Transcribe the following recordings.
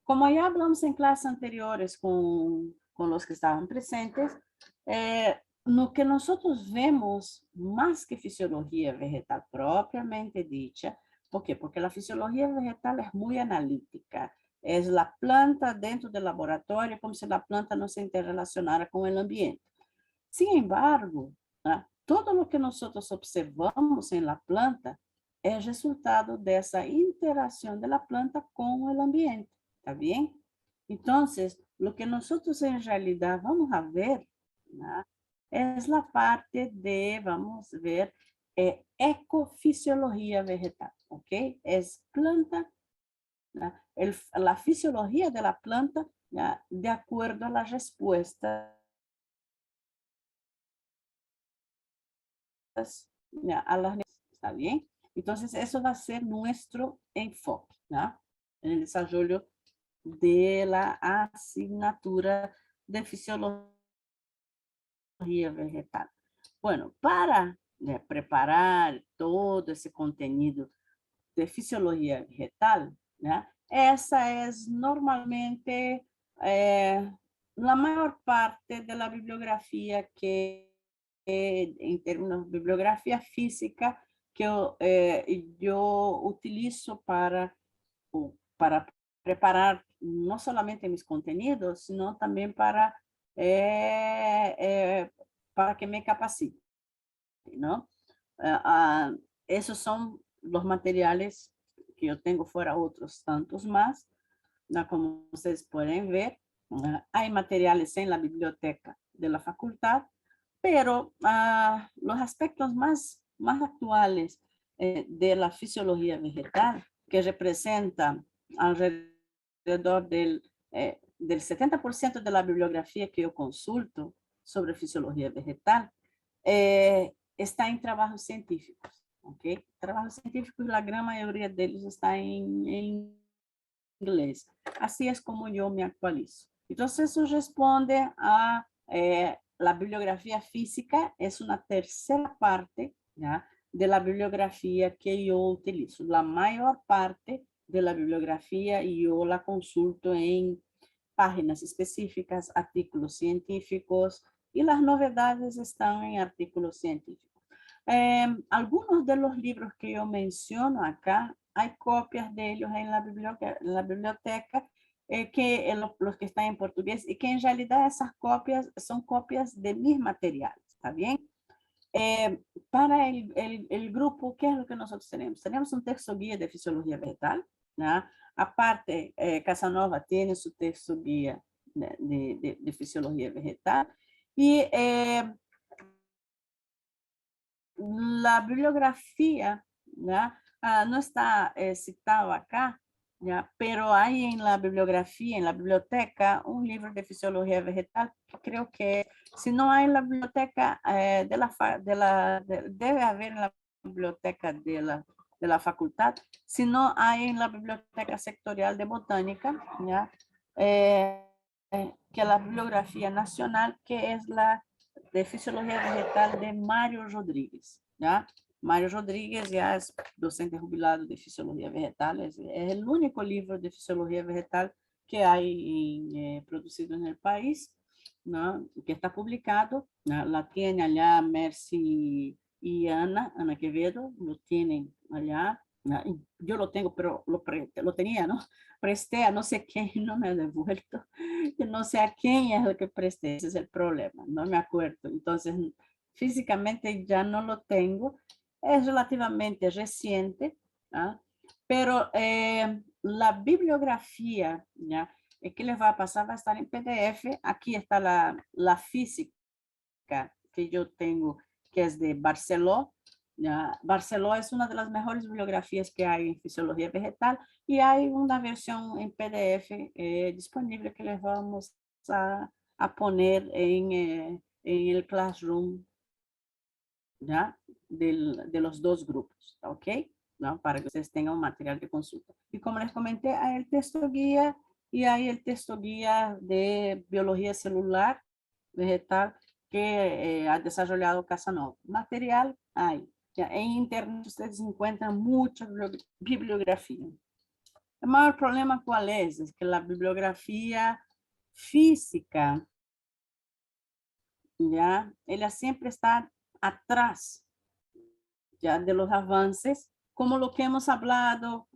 como ya hablamos en clases anteriores con los que estaban presentes, lo que nosotros vemos más que fisiología vegetal propiamente dicha. ¿Por qué? Porque la fisiología vegetal es muy analítica. Es la planta dentro del laboratorio, como si la planta no se interrelacionara con el ambiente. Sin embargo, todo lo que nosotros observamos en la planta es resultado de esa interacción de la planta con el ambiente. ¿Está bien? Entonces, lo que nosotros en realidad vamos a ver, ¿no?, es la parte de, vamos a ver, ecofisiología vegetal, ¿ok? Es planta, ¿no?, la fisiología de la planta, ¿no?, de acuerdo a la respuesta, a las necesidades, ¿está bien? Entonces, eso va a ser nuestro enfoque, ¿no?, en el desarrollo de la asignatura de fisiología vegetal. Bueno, para, preparar todo esse contenido de fisiología vegetal, né, essa es normalmente la mayor parte de la bibliografía que, en términos de bibliografía física, que yo utilizo para preparar no solamente mis contenidos, sino también para que me capacite, ¿no? Ah, ah, esos son los materiales que yo tengo, fuera otros tantos más, ¿no? Como ustedes pueden ver, hay materiales en la biblioteca de la facultad, pero los aspectos más actuales de la fisiología vegetal, que representa alrededor del 70% de la bibliografía que yo consulto sobre fisiología vegetal, está en trabajos científicos, ¿ok? Trabajos científicos, la gran mayoría de ellos está en inglés. Así es como yo me actualizo. Entonces, eso responde a la bibliografía física, es una tercera parte, ¿ya?, de la bibliografía que yo utilizo. La mayor parte de la bibliografía yo la consulto en páginas específicas, artículos científicos, y las novedades están en artículos científicos. Algunos de los libros que yo menciono acá, hay copias de ellos en la biblioteca los que están en portugués, y que en realidad esas copias son copias de mis materiales, ¿está bien? Para el grupo, ¿qué es lo que nosotros tenemos? Tenemos un texto guía de fisiología vegetal, ¿no? Aparte, Casanova tiene su texto guía de fisiología vegetal, y la bibliografía, ¿ya?, no está citado acá, ¿ya?, pero hay en la bibliografía, en la biblioteca, un libro de fisiología vegetal, que creo que si no hay en la biblioteca debe haber en la biblioteca de la facultad, si no hay en la biblioteca sectorial de botánica, ¿ya?, que es la bibliografía nacional, que es la de Fisiología Vegetal de Mario Rodríguez, ¿ya? Mario Rodríguez ya es docente jubilado de Fisiología Vegetal, es el único libro de Fisiología Vegetal que hay producido en el país, ¿no?, que está publicado, ¿no? La tiene allá Mercy y Ana Quevedo, lo tienen allá, ¿no? Yo lo tengo, pero lo tenía, ¿no? Presté a no sé quién, no me ha devuelto. Yo no sé a quién es el que presté, ese es el problema, no me acuerdo. Entonces, físicamente ya no lo tengo, es relativamente reciente, ¿ah? Pero la bibliografía, ¿ya?, que les va a pasar va a estar en PDF. Aquí está la física que yo tengo, que es de Barceló. ¿Ya? Barceló es una de las mejores bibliografías que hay en fisiología vegetal, y hay una versión en PDF disponible que les vamos a poner en el Classroom, ¿ya?, de los dos grupos, ¿ok? ¿No? Para que ustedes tengan un material de consulta. Y como les comenté, hay el texto guía y hay el texto guía de biología celular vegetal que ha desarrollado Casanova. Material hay. Ya en internet ustedes encuentran mucha bibliografía. El mayor problema cuál es que la bibliografía física, ya, ella siempre está atrás ya de los avances, como lo que hemos hablado,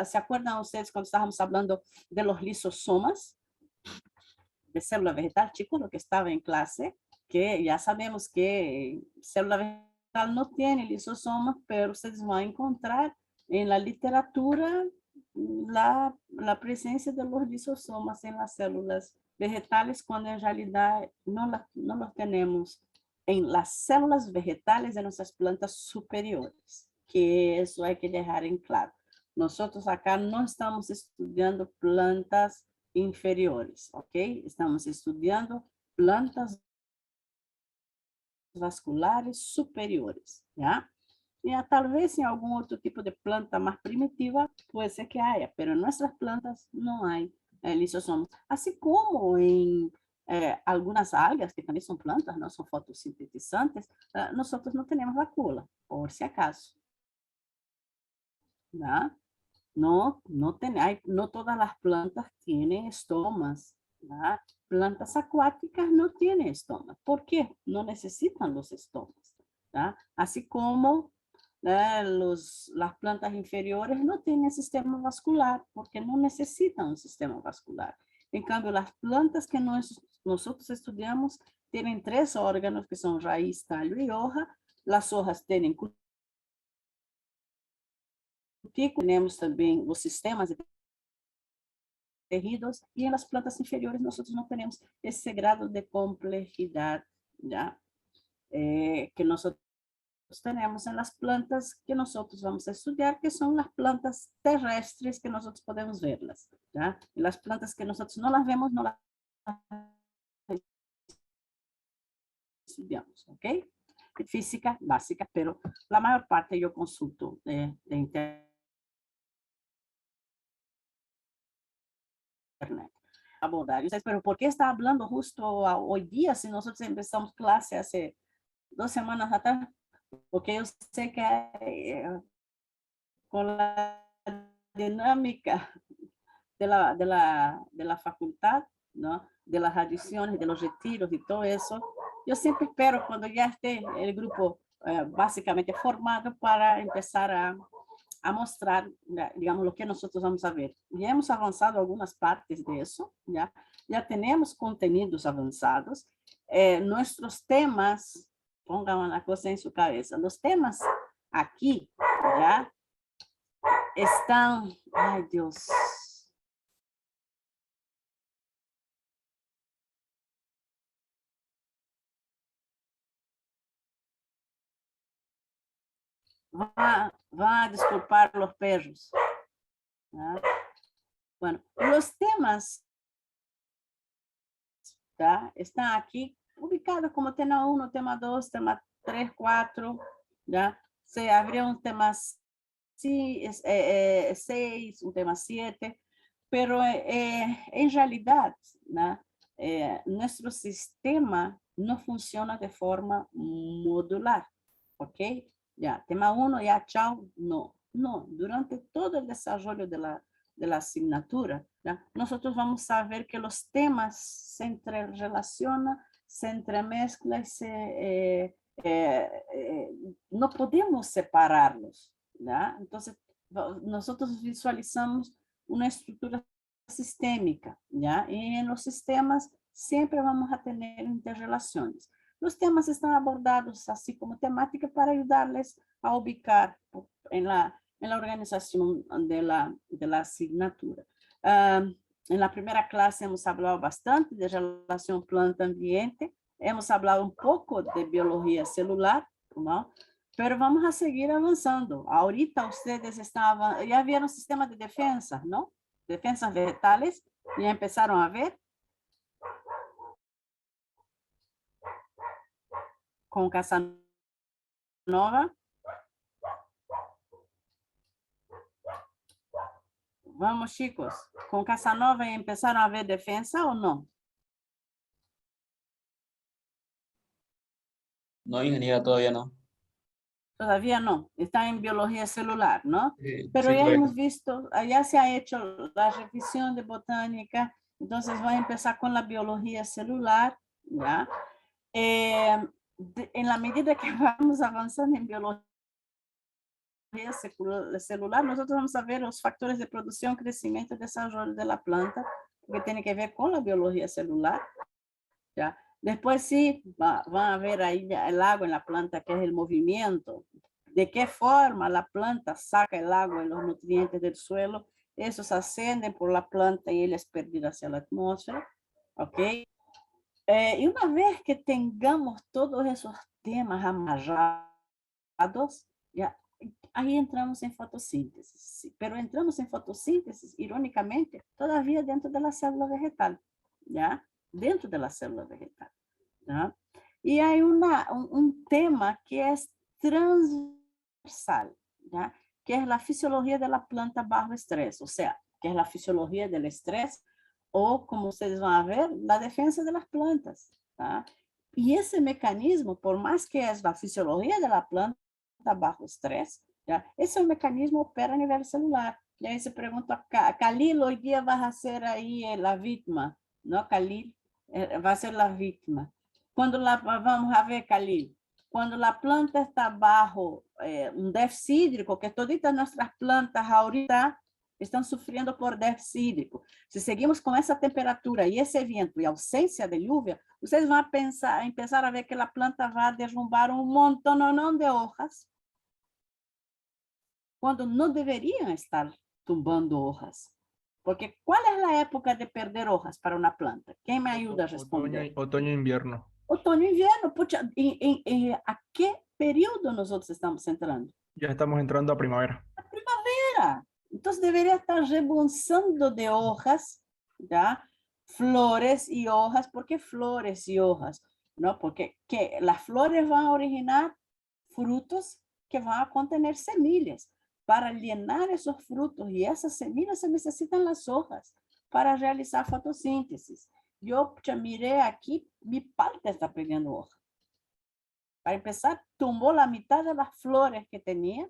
¿se acuerdan ustedes cuando estábamos hablando de los lisosomas de célula vegetal, chicos, lo que estaba en clase, que ya sabemos que célula vegetal no tiene lisosomas, pero ustedes van a encontrar en la literatura la presencia de los lisosomas en las células vegetales, cuando en realidad no los tenemos en las células vegetales de nuestras plantas superiores, que eso hay que dejar en claro. Nosotros acá no estamos estudiando plantas inferiores, ¿ok? Estamos estudiando plantas vasculares superiores, ¿ya? Tal vez en algún otro tipo de planta más primitiva puede ser que haya, pero en nuestras plantas no hay lisosomas. Así como en algunas algas, que también son plantas, ¿no? Son fotosintetizantes, nosotros no tenemos la cola, por si acaso, ¿ya? No todas las plantas tienen estomas, ¿verdad? Plantas acuáticas no tienen estomas. ¿Por qué? No necesitan los estomas, ¿verdad? Así como las plantas inferiores no tienen sistema vascular porque no necesitan un sistema vascular. En cambio, las plantas que nosotros estudiamos tienen 3 órganos que son raíz, tallo y hoja. Las hojas tienen cutícula, tenemos también los sistemas de tejidos, y en las plantas inferiores nosotros no tenemos ese grado de complejidad, ¿ya? Que nosotros tenemos en las plantas que nosotros vamos a estudiar, que son las plantas terrestres que nosotros podemos verlas, ¿ya? Y las plantas que nosotros no las vemos, no las estudiamos, ¿ok? Física básica, pero la mayor parte yo consulto de internet. Abordar. Pero ¿por qué está hablando justo hoy día si nosotros empezamos clase hace 2 semanas atrás? Porque yo sé que con la dinámica de la facultad, ¿no? De las adiciones, de los retiros y todo eso, yo siempre espero cuando ya esté el grupo básicamente formado para empezar a mostrar, digamos, lo que nosotros vamos a ver. Ya hemos avanzado algunas partes de eso, ya tenemos contenidos avanzados. Nuestros temas, pongan una cosa en su cabeza, los temas aquí, ya están, ay Dios, va a disculpar los perros. ¿Ya? Bueno, los temas, ¿ya? Están aquí ubicados como tema 1, tema 2, tema 3, 4, ¿ya? Se abrió un tema 6, un tema 7, pero en realidad, ¿no? Nuestro sistema no funciona de forma modular, ¿ok? Ya, tema 1, ya, chao, no. No, durante todo el desarrollo de la asignatura, ¿ya? Nosotros vamos a ver que los temas se entrerelacionan, se entremezclan y no podemos separarlos, ¿ya? Entonces, nosotros visualizamos una estructura sistémica, ¿ya? Y en los sistemas siempre vamos a tener interrelaciones. Los temas están abordados así como temática para ayudarles a ubicar en la organización de la asignatura. En la primera clase hemos hablado bastante de relación planta-ambiente, hemos hablado un poco de biología celular, ¿no? Pero vamos a seguir avanzando. Ahorita ustedes ya vieron sistema de defensa, ¿no? Defensas vegetales, ya empezaron a ver con Casanova. Vamos, chicos, con Casanova empezaron a ver defensa o no? No, ingeniera, todavía no. Todavía no, está en biología celular, ¿no? Pero Sí, ya todavía. hemos visto, allá se ha hecho la revisión de botánica, entonces voy a empezar con la biología celular, ¿ya? En la medida que vamos avanzando en biología celular, nosotros vamos a ver los factores de producción, crecimiento y desarrollo de la planta, que tiene que ver con la biología celular, ¿ya? Después sí, van a ver ahí el agua en la planta, que es el movimiento, de qué forma la planta saca el agua y los nutrientes del suelo, esos ascienden por la planta y él es perdido hacia la atmósfera, ¿ok? Y una vez que tengamos todos esos temas amarrados, ya, ahí entramos en fotosíntesis, sí, pero entramos en fotosíntesis, irónicamente, todavía dentro de la célula vegetal, ¿ya? Dentro de la célula vegetal, ¿ya? Y hay un tema que es transversal, ¿ya? Que es la fisiología de la planta bajo estrés, o sea, que es la fisiología del estrés, o como ustedes van a ver, la defensa de las plantas, ¿tá? Y ese mecanismo, por más que es la fisiología de la planta bajo estrés, ¿ya? Ese mecanismo opera a nivel celular. Y ahí se pregunta, Khalil, hoy día vas a ser ahí la víctima, ¿no? Khalil va a ser la víctima. Cuando vamos a ver, Khalil, cuando la planta está bajo un déficit hídrico, que toditas nuestras plantas ahorita estão sofrendo por déficit hídrico. Se seguimos com essa temperatura e esse vento e ausência de lluvia, vocês vão empezar a ver que a planta vai derrubar um montão de hojas, quando não deveriam estar tumbando hojas. Porque qual é a época de perder hojas para uma planta? Quem me ajuda a responder? Otoño, invierno. Outono e inverno. Puxa, a que período nós outros estamos entrando? Ya estamos entrando a primavera. Entonces debería estar rebosando de hojas, ¿ya? Flores y hojas. ¿Por qué flores y hojas? ¿No? Porque las flores van a originar frutos que van a contener semillas. Para llenar esos frutos y esas semillas se necesitan las hojas para realizar fotosíntesis. Yo ya miré aquí, mi parte está pegando hoja. Para empezar, tumbó la mitad de las flores que tenía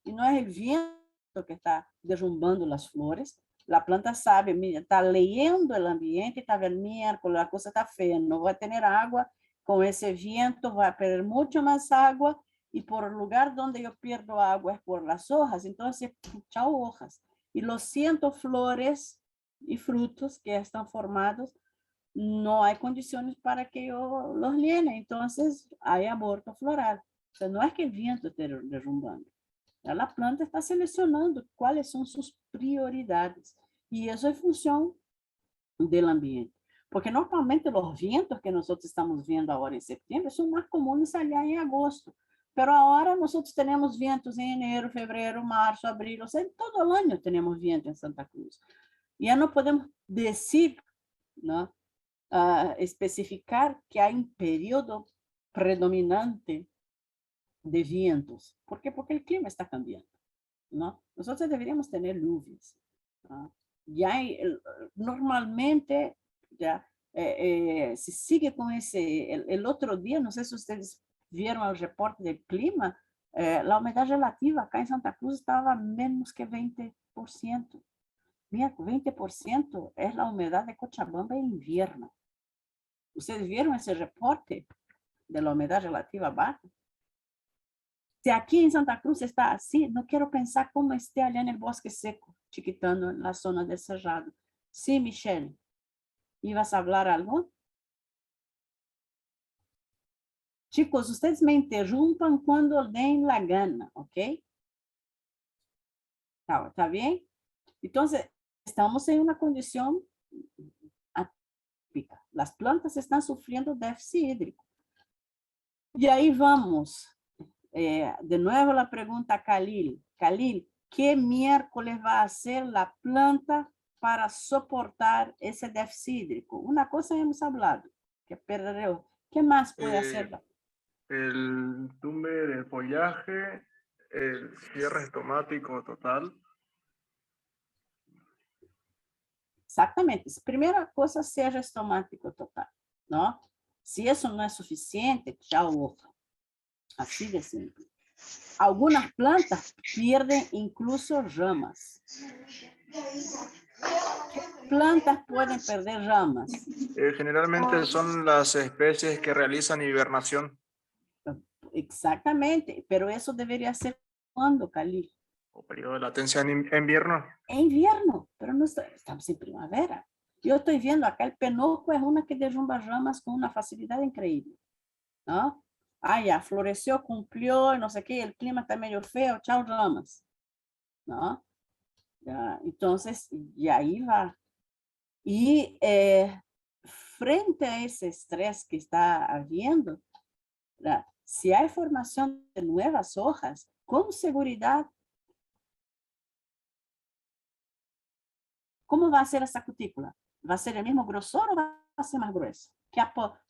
y no es el viento que está derrumbando las flores. La planta sabe, está leyendo el ambiente, está viendo, miércoles, la cosa está fea, no va a tener agua, con ese viento va a perder mucho más agua y por el lugar donde yo pierdo agua es por las hojas, entonces, chao hojas. Y los 100 flores y frutos que están formados, no hay condiciones para que yo los llene, entonces hay aborto floral. O sea, no es que el viento esté derrumbando. La planta está selecionando cuáles son sus prioridades. Y eso es función del ambiente. Porque normalmente los vientos que nosotros estamos viendo ahora en septiembre son más comunes allá en agosto. Pero ahora nosotros tenemos vientos en enero, febrero, marzo, abril, o sea, todo el año tenemos viento en Santa Cruz. Ya no podemos decir, ¿no? Especificar que hay un periodo predominante de vientos. ¿Por qué? Porque el clima está cambiando, ¿no? Nosotros deberíamos tener lluvias, ¿no? Ya hay, normalmente, ya, se sigue con ese, el otro día, no sé si ustedes vieron el reporte del clima, la humedad relativa acá en Santa Cruz estaba menos que 20%. Mira, 20% es la humedad de Cochabamba en invierno. ¿Ustedes vieron ese reporte de la humedad relativa baja? Si aquí en Santa Cruz está así, no quiero pensar cómo esté allá en el bosque seco, Chiquitano, en la zona del Cerrado. Sí, Michelle, ¿ibas a hablar algo? Chicos, ustedes me interrumpan cuando den la gana, ¿ok? ¿Está bien? Entonces, estamos en una condición atípica. Las plantas están sufriendo déficit hídrico. Y ahí vamos. De nuevo la pregunta a Khalil. Khalil, ¿qué miércoles va a hacer la planta para soportar ese déficit hídrico? Una cosa hemos hablado, que perderé. ¿Qué más puede hacer? El tumbe del follaje, el cierre estomático total. Exactamente. Primera cosa, cierre estomático total, ¿no? Si eso no es suficiente, chao hoja. Así de simple. Algunas plantas pierden incluso ramas. ¿Qué plantas pueden perder ramas? Generalmente son las especies que realizan hibernación Exactamente, pero eso debería ser cuando, Cali. o periodo de latencia en invierno. En invierno, pero no estamos en primavera. Yo estoy viendo acá el penoco es una que derrumba ramas con una facilidad increíble, ¿no? Ah, ya, floreció, cumplió, no sé qué, el clima está medio feo, chao ramas, ¿no? Ya, entonces, y ahí va. Y frente a ese estrés que está habiendo, ¿verdad? Si hay formación de nuevas hojas, con seguridad, ¿cómo va a ser esa cutícula? ¿Va a ser el mismo grosor o va a ser más grueso?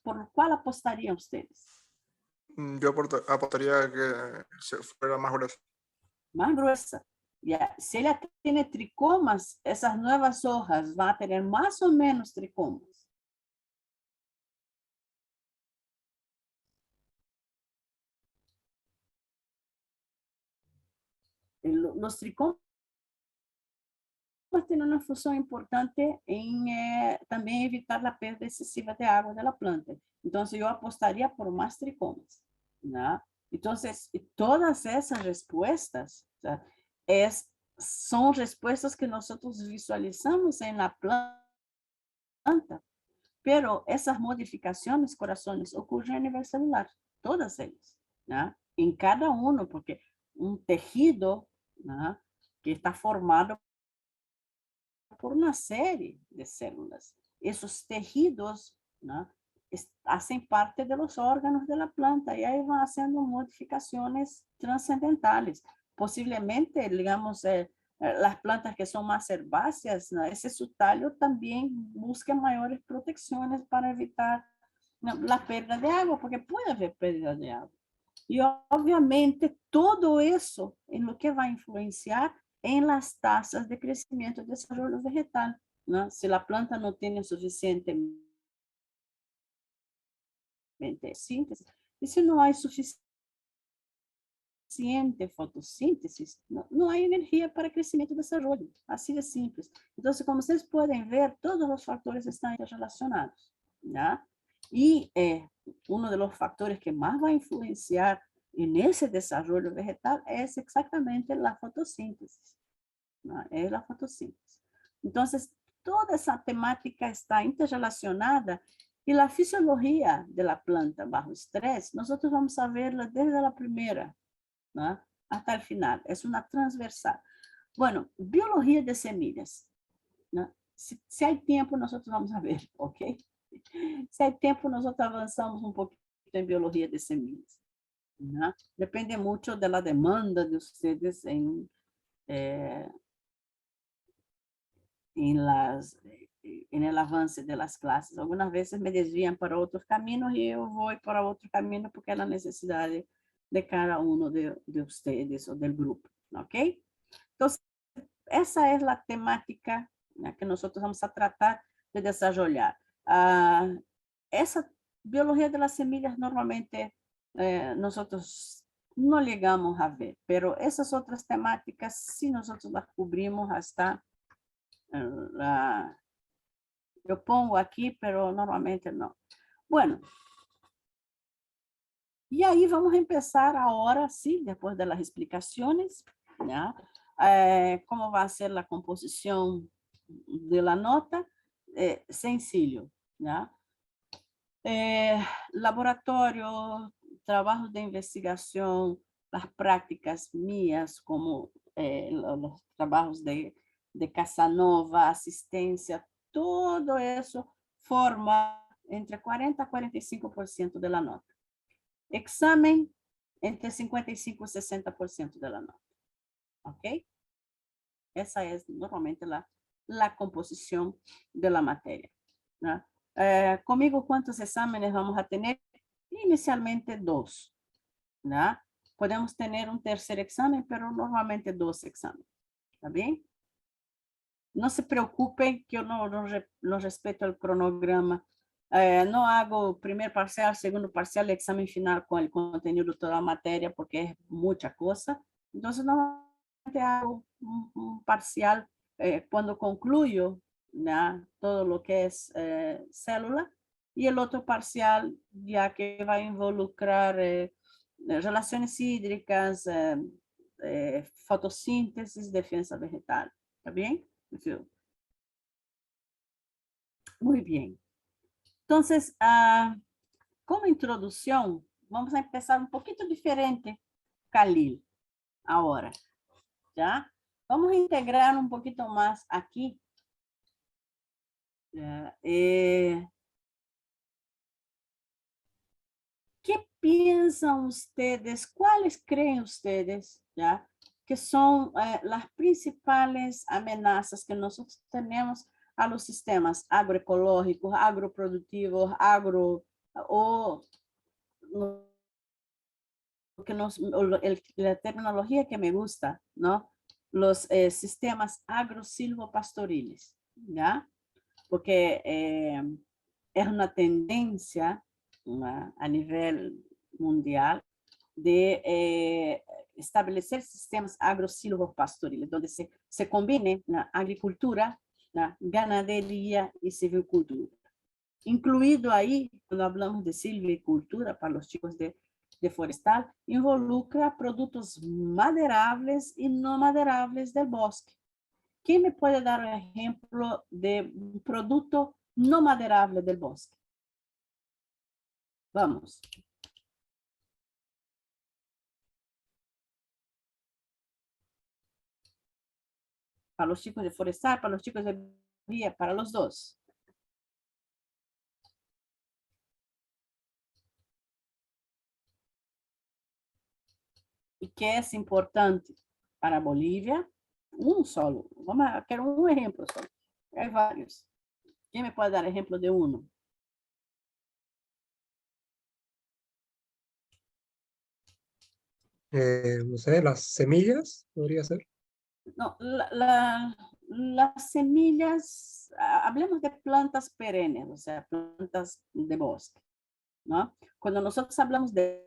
¿Por cuál apostarían ustedes? Yo apostaría que se fuera más grueso. Más gruesa. Ya, si ella tiene tricomas, esas nuevas hojas van a tener más o menos tricomas. Los tricomas tienen una función importante en también evitar la pérdida excesiva de agua de la planta. Entonces, yo apostaría por más tricomas, ¿no? Entonces, todas esas respuestas, o sea, son respuestas que nosotros visualizamos en la planta, pero esas modificaciones, corazones, ocurren a nivel celular, todas ellas, ¿no? En cada uno, porque un tejido, ¿no?, que está formado por una serie de células. Esos tejidos, ¿no?, hacen parte de los órganos de la planta y ahí van haciendo modificaciones trascendentales. Posiblemente, digamos, las plantas que son más herbáceas, ¿no?, ese su tallo también busca mayores protecciones para evitar, ¿no?, la pérdida de agua, porque puede haber pérdida de agua. Y obviamente todo eso es lo que va a influenciar en las tasas de crecimiento y desarrollo vegetal, ¿no? Si la planta no tiene suficientemente síntesis, y si no hay suficiente fotosíntesis, no hay energía para crecimiento y desarrollo, así de simples. Entonces, como ustedes pueden ver, todos los factores están relacionados, ¿ya? Y uno de los factores que más va a influenciar en ese desarrollo vegetal es exactamente la fotosíntesis, ¿no? Es la fotosíntesis. Entonces, toda esa temática está interrelacionada y la fisiología de la planta bajo estrés, nosotros vamos a verla desde la primera, ¿no?, hasta el final. Es una transversal. Bueno, biología de semillas, ¿no? Si hay tiempo, nosotros vamos a ver, ¿ok? Si hay tiempo, nosotros avanzamos un poquito en biología de semillas, ¿no? Depende mucho de la demanda de ustedes en el avance de las clases. Algunas veces me desvían para otros caminos y yo voy para otro camino porque es la necesidad de cada uno de ustedes o del grupo, ¿ok? Entonces, esa es la temática, ¿no?, que nosotros vamos a tratar de desarrollar. Esa biología de las semillas normalmente nosotros no llegamos a ver, pero esas otras temáticas sí nosotros las cubrimos hasta yo pongo aquí, pero normalmente no. Bueno, y ahí vamos a empezar ahora, sí, después de las explicaciones, ¿ya? ¿Cómo va a ser la composición de la nota? Sencillo, ¿ya? Laboratorio, trabajos de investigación, las prácticas mías, como los trabajos de Casanova, asistencia, todo eso forma entre 40 a 45% de la nota. Examen, entre 55 y 60% de la nota. ¿Ok? Esa es normalmente la composición de la materia, ¿no? Conmigo, ¿cuántos exámenes vamos a tener? Inicialmente 2, ¿no? Podemos tener un tercer examen, pero normalmente 2 exámenes. ¿Está bien? No se preocupen que yo no respeto el cronograma no hago primer parcial, segundo parcial, examen final con el contenido de toda la materia porque es mucha cosa. Entonces, normalmente hago un parcial cuando concluyo ya, todo lo que es célula y el otro parcial ya que va a involucrar relaciones hídricas, fotosíntesis, defensa vegetal. ¿Está bien? Muy bien. Entonces, como introducción, vamos a empezar un poquito diferente, Khalil, ahora, ¿ya? Vamos a integrar un poquito más aquí. ¿Qué piensan ustedes? ¿Cuáles creen ustedes, ya, que son las principales amenazas que nosotros tenemos a los sistemas agroecológicos, agroproductivos, o la terminología que me gusta, ¿no? Los sistemas agro-silvopastoriles, ¿ya? Porque es una tendencia a nivel mundial de establecer sistemas agro-silvopastoriles, donde se combine la agricultura, la ganadería y silvicultura. Incluido ahí, cuando hablamos de silvicultura, para los chicos de forestal, involucra productos maderables y no maderables del bosque. ¿Quién me puede dar un ejemplo de un producto no maderable del bosque? Vamos. Para los chicos de forestal, para los chicos de vía, para los dos. ¿Y qué es importante para Bolivia? Un solo. Quiero un ejemplo solo. Hay varios. ¿Quién me puede dar ejemplo de uno? No sé, las semillas, podría ser. No, las semillas, hablemos de plantas perennes, o sea, plantas de bosque, ¿no? Cuando nosotros hablamos de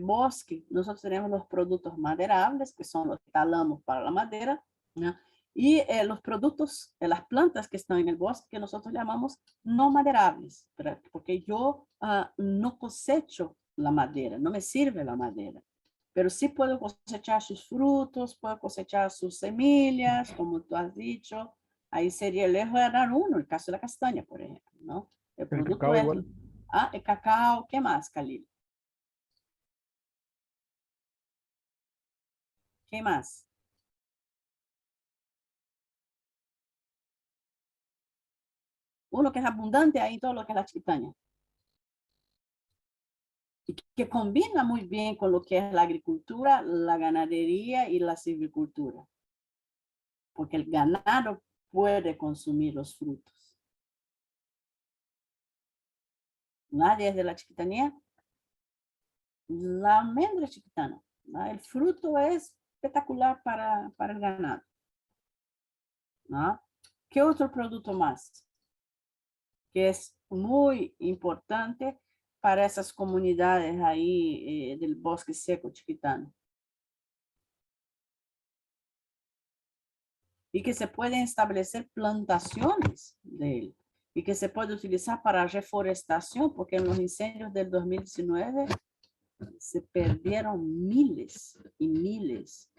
bosque, nosotros tenemos los productos maderables, que son los que talamos para la madera, ¿no? Y los productos de las plantas que están en el bosque, que nosotros llamamos no maderables, porque yo no cosecho la madera, no me sirve la madera, pero sí puedo cosechar sus frutos, puedo cosechar sus semillas, como tú has dicho. Ahí sería el eje de uno, el caso de la castaña, por ejemplo, ¿no? El El producto cacao es igual. el cacao. ¿Qué más, Khalil? ¿Qué más? Uno que es abundante ahí, todo lo que es la chiquitaña. Y que combina muy bien con lo que es la agricultura, la ganadería y la silvicultura. Porque el ganado puede consumir los frutos. Nadie es de la chiquitanía. La almendra chiquitana, ¿no? El fruto es espectacular para el ganado, ¿no? ¿Qué otro producto más? Que es muy importante para esas comunidades ahí del bosque seco chiquitano. Y que se pueden establecer plantaciones de él. Y que se puede utilizar para reforestación, porque en los incendios del 2019 se perdieron miles y miles.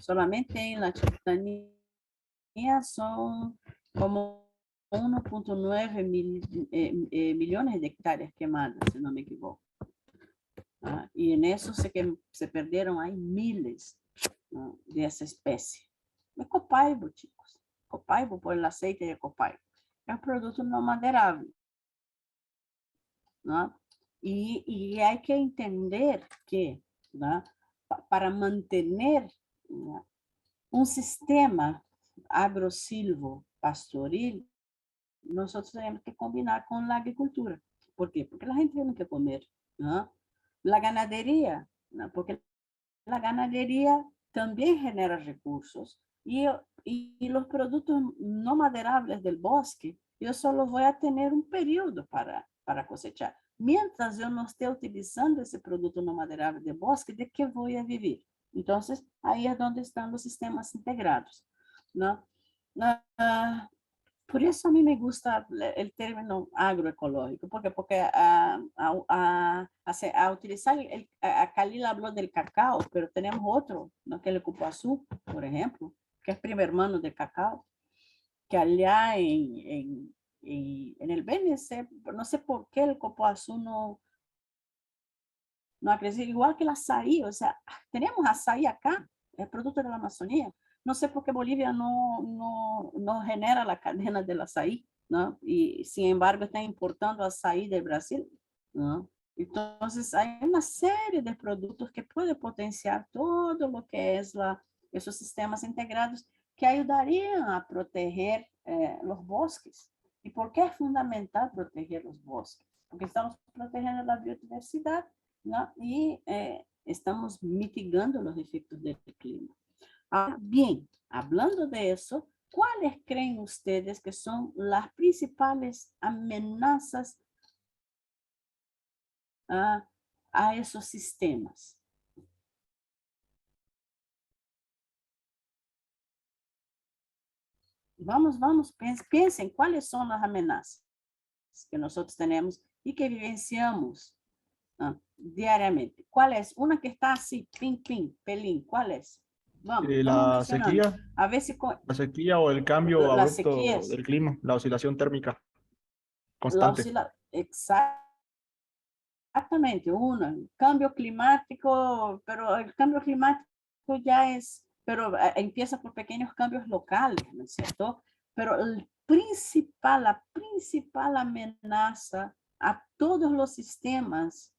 Solamente en la Chiquitanía son como 1.9 millones de hectáreas quemadas, si no me equivoco. Y en eso se perdieron ahí miles, ¿no?, de esa especie. Es copaibo, chicos. Copaibo, por el aceite de copaibo. Es un producto no maderable, ¿no? Y hay que entender que, ¿no?, para mantener, ¿no?, un sistema agrosilvo pastoril, nosotros tenemos que combinar con la agricultura. ¿Por qué? Porque la gente tiene que comer, ¿no? La ganadería, ¿no?, porque la ganadería también genera recursos y los productos no maderables del bosque yo solo voy a tener un periodo para cosechar. Mientras yo no esté utilizando ese producto no maderable de bosque, ¿de qué voy a vivir? Entonces, ahí es donde están los sistemas integrados, ¿no? Por eso a mí me gusta el término agroecológico, porque a utilizar, a Khalil habló del cacao, pero tenemos otro, ¿no? Que es el cupuaçu, por ejemplo, que es primer hermano del cacao, que allá en el BNC, no sé por qué el cupuaçu no ha crecido, igual que el azaí, o sea, tenemos azaí acá, es producto de la Amazonía. No sé por qué Bolivia no genera la cadena del azaí, ¿no? Y sin embargo está importando azaí del Brasil, ¿no? Entonces hay una serie de productos que puede potenciar todo lo que es esos sistemas integrados que ayudarían a proteger los bosques. ¿Y por qué es fundamental proteger los bosques? Porque estamos protegiendo la biodiversidad, ¿no? Y estamos mitigando los efectos del clima. Ahora bien, hablando de eso, ¿cuáles creen ustedes que son las principales amenazas a esos sistemas? Vamos, piensen cuáles son las amenazas que nosotros tenemos y que vivenciamos diariamente. ¿Cuál es? Una que está así, ping, ping, pelín, ¿cuál es? Vamos La mencionando. sequía, A ver si la sequía o el cambio las abrupto sequías, del clima, la oscilación térmica la constante. exactamente, una, el cambio climático, pero el cambio climático ya es, pero empieza por pequeños cambios locales, ¿no es cierto? Pero la principal amenaza a todos los sistemas,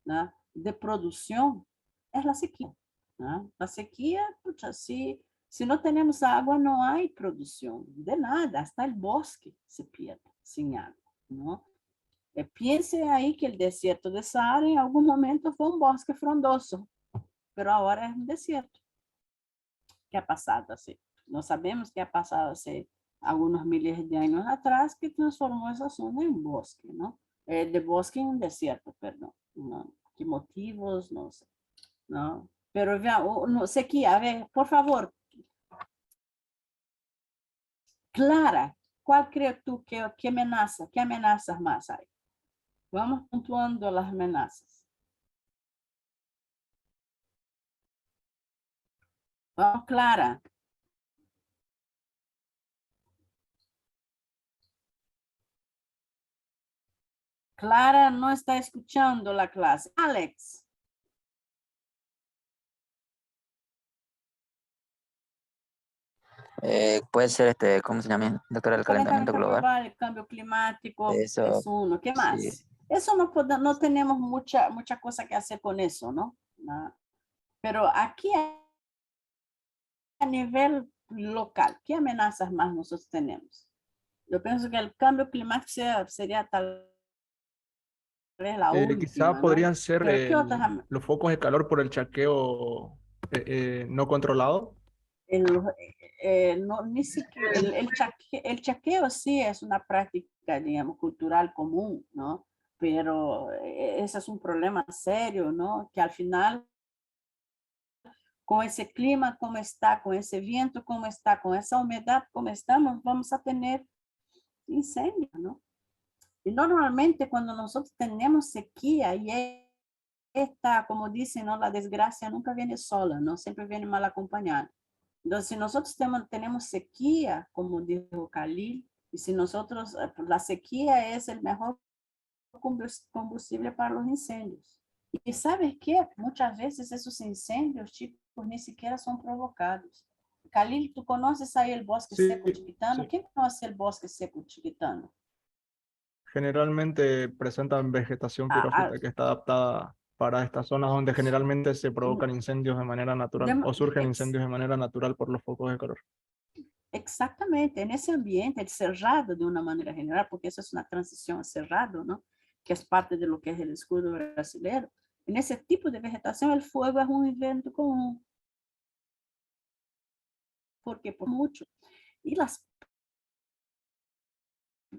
¿no?, de producción es la sequía, ¿no? La sequía, pucha, si no tenemos agua, no hay producción de nada, hasta el bosque se pierde sin agua, ¿no? Piense ahí que el desierto de Sahara en algún momento fue un bosque frondoso, pero ahora es un desierto. ¿Qué ha pasado así? No sabemos qué ha pasado hace algunos miles de años atrás que transformó esa zona en bosque, ¿no? De bosque en un desierto, perdón, ¿no? ¿Qué motivos? No sé, ¿no? Pero vea, no, sequía, a ver, por favor, Clara, ¿cuál crees tú qué amenazas más hay? Vamos puntuando las amenazas. Vamos, Clara. Clara no está escuchando la clase. Alex. Puede ser ¿cómo se llama, doctora? El El calentamiento calentamiento global. global, el cambio climático, Eso, es uno. ¿Qué sí. más? Eso no tenemos mucha cosa que hacer con eso, ¿no? Pero aquí a nivel local, ¿qué amenazas más nosotros tenemos? Yo pienso que el cambio climático sería tal vez la Quizá última, ¿no? podrían ser Pero ¿qué otras los focos de calor por el chaqueo no controlado. el, no, ni siquiera, el chaqueo sí es una práctica, digamos, cultural común, ¿no? Pero ese es un problema serio, ¿no? Que al final, con ese clima como está, con ese viento como está, con esa humedad como estamos, vamos a tener incendios, ¿no? Y normalmente cuando nosotros tenemos sequía y esta, como dicen, ¿no? La desgracia nunca viene sola, ¿no? Siempre viene mal acompañada. Entonces, si nosotros tenemos sequía, como dijo Khalil, y si nosotros, la sequía es el mejor combustible para los incendios. Y sabes qué? Muchas veces esos incendios, chicos, ni siquiera son provocados. Khalil, ¿tú conoces ahí el bosque Sí, seco chiquitano? sí. ¿Quién conoce el bosque seco chiquitano? Generalmente presentan vegetación Ah, ah, pirófita que está adaptada para estas zonas donde generalmente se provocan incendios de manera natural o surgen ex- incendios de manera natural por los focos de calor. Exactamente, en ese ambiente cerrado de una manera general, porque eso es una transición a cerrado, ¿no? Que es parte de lo que es el escudo brasileño. En ese tipo de vegetación, el fuego es un evento común, porque por mucho. Y las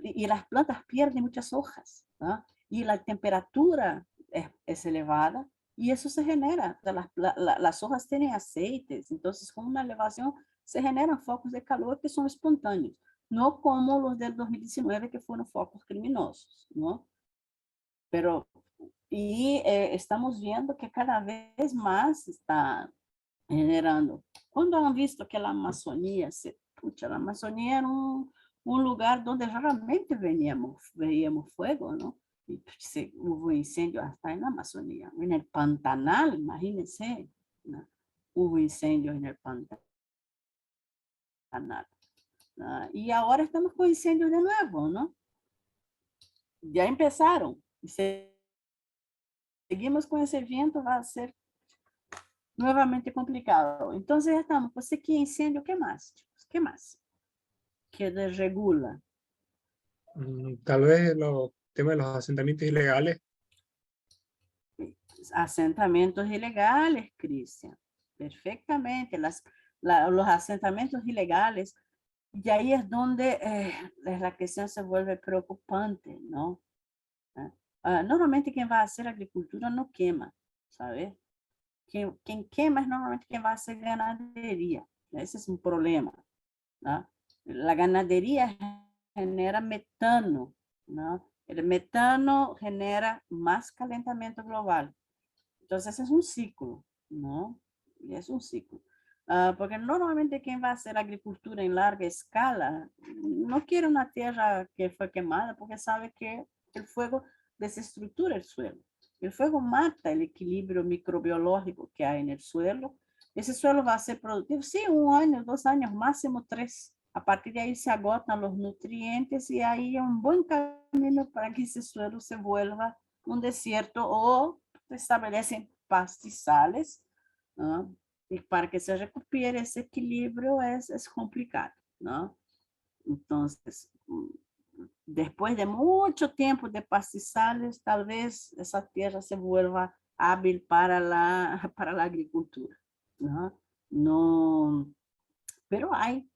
y las plantas pierden muchas hojas, ¿no? Y la temperatura es elevada y eso se genera. O sea, las hojas tienen aceites, entonces con una elevación se generan focos de calor que son espontáneos, no como los del 2019 que fueron focos criminosos, ¿no? Pero, y estamos viendo que cada vez más está generando. Cuando han visto que la Amazonía, la Amazonía era un lugar donde raramente veíamos fuego, ¿no? Y hubo incendio hasta en la Amazonía, en el Pantanal, imagínense, ¿no? Hubo incendios en el Pantanal. Y ahora estamos con incendios de nuevo, ¿no? Ya empezaron. Y seguimos con ese viento, va a ser nuevamente complicado. Entonces ya estamos, pues aquí incendio, ¿qué más? Chicos? ¿Qué más? Que desregula. Tal vez los temas de los asentamientos ilegales. Asentamientos ilegales, Cristian. Perfectamente. Los asentamientos ilegales, y ahí es donde la cuestión se vuelve preocupante, ¿no? Normalmente quien va a hacer agricultura no quema, ¿sabes? Quien quema es normalmente quien va a hacer ganadería. Ese es un problema, ¿no? La ganadería genera metano, ¿no? El metano genera más calentamiento global. Entonces es un ciclo, ¿no? Y es un ciclo. Porque normalmente quien va a hacer agricultura en larga escala no quiere una tierra que fue quemada porque sabe que el fuego desestructura el suelo. El fuego mata el equilibrio microbiológico que hay en el suelo. Ese suelo va a ser productivo, sí, 1 año, 2 años, máximo 3. A partir de ahí se agotan los nutrientes y ahí es un buen camino para que ese suelo se vuelva un desierto o se establecen pastizales, ¿no? Y para que se recupere ese equilibrio es complicado, ¿no? Entonces, después de mucho tiempo de pastizales, tal vez esa tierra se vuelva hábil para la agricultura, ¿no? No, pero hay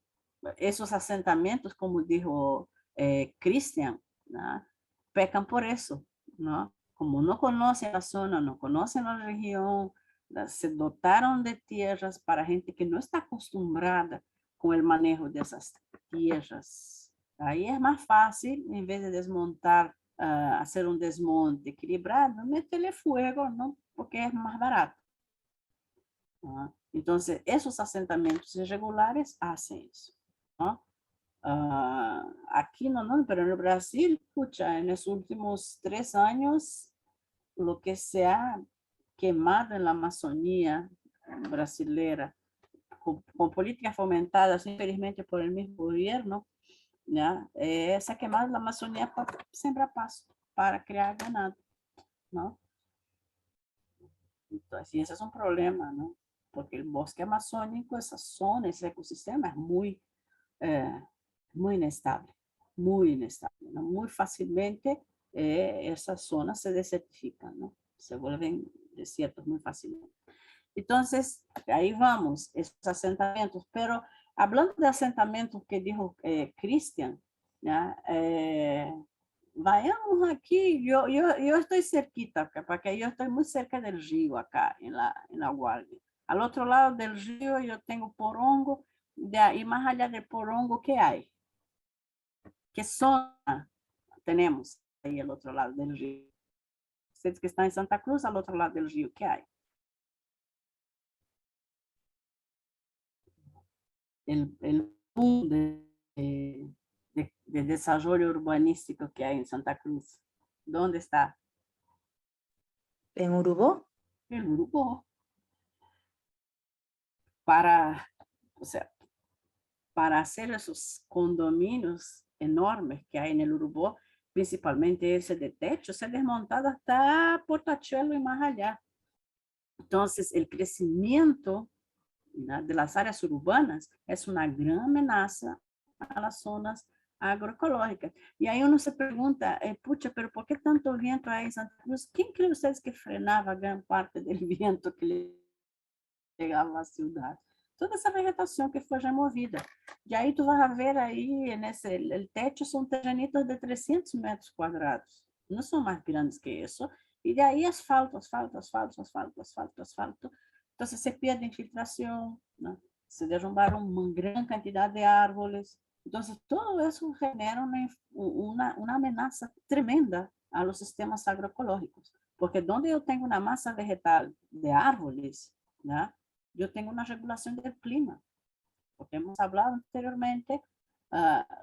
esos asentamientos, como dijo Cristian, ¿no? Pecan por eso, ¿no? Como no conocen la zona, no conocen la región, se dotaron de tierras para gente que no está acostumbrada con el manejo de esas tierras. Ahí es más fácil, en vez de desmontar, hacer un desmonte equilibrado, meterle fuego, ¿no? Porque es más barato. ¿No? Entonces, esos asentamientos irregulares hacen eso, ¿no? Aquí no, pero en el Brasil, escucha, en los últimos 3 años, lo que se ha quemado en la Amazonía brasileira, con políticas fomentadas, infelizmente, por el mismo gobierno, ¿ya? Se ha quemado la Amazonía para sembrar pasto, para crear ganado, ¿no? Entonces, y ese es un problema, ¿no? Porque el bosque amazónico, esa zona, ese ecosistema es muy inestable, ¿no? Muy fácilmente esas zonas se desertifican, ¿no? Se vuelven desiertos muy fácilmente. Entonces, ahí vamos, esos asentamientos. Pero hablando de asentamientos que dijo Cristian, ¿ya? Vayamos aquí, yo estoy cerquita, porque yo estoy muy cerca del río acá, en la Guardia. Al otro lado del río yo tengo Porongo, y más allá de Porongo, ¿qué hay? ¿Qué zona tenemos ahí al otro lado del río? Ustedes que están en Santa Cruz, al otro lado del río, ¿qué hay? El boom de desarrollo urbanístico que hay en Santa Cruz. ¿Dónde está? ¿En Urubó? El Urubó. O sea, para hacer esos condominios enormes que hay en el Urubó, principalmente ese de techo, se ha desmontado hasta Portachuelo y más allá. Entonces, el crecimiento, ¿no?, de las áreas urbanas es una gran amenaza a las zonas agroecológicas. Y ahí uno se pregunta, pucha, pero ¿por qué tanto viento hay en Santa Cruz? ¿Quién cree ustedes que frenaba gran parte del viento que le llegaba a la ciudad? toda essa vegetação que foi removida. E aí tu vai ver aí, o teto são terrenitos de 300 metros quadrados, não são mais grandes que isso, e de aí asfalto, asfalto, asfalto, asfalto, asfalto, asfalto, então se perde infiltração, né? Se derrubaram uma grande quantidade de árvores, então todo isso genera uma ameaça tremenda a los sistemas agroecológicos, porque donde eu tenho uma massa vegetal de árvores, né, eu tenho uma regulação do clima, porque hemos hablado anteriormente,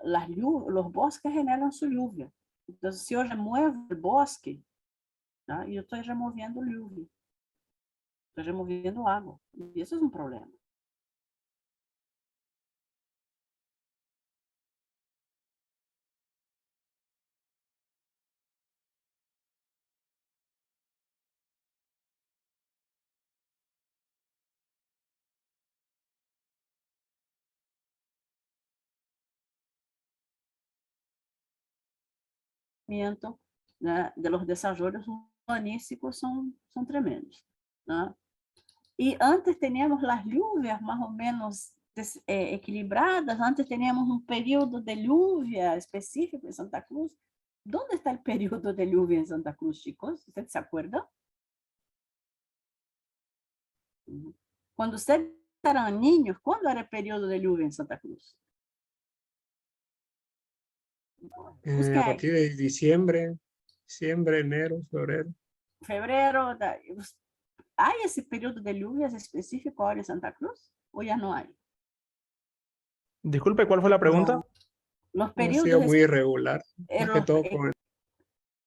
los bosques generan su lluvia. Entonces, si yo remuevo el bosque, ¿no? Yo estoy removiendo lluvia, estoy removiendo agua, y eso es un problema. Né, de los desarrollos urbanísticos son tremendos, ¿no? Y antes teníamos las lluvias más o menos equilibradas, antes teníamos un periodo de lluvia específico en Santa Cruz. ¿Dónde está el periodo de lluvia en Santa Cruz, chicos? ¿Ustedes se acuerdan? Cuando ustedes eran niños, ¿cuándo era el periodo de lluvia en Santa Cruz? A partir de diciembre, enero, febrero. Febrero, ¿hay ese periodo de lluvias específico ahora en Santa Cruz o ya no hay? Disculpe, ¿cuál fue la pregunta? No, Los ha periodos, sido muy irregular, más que todo por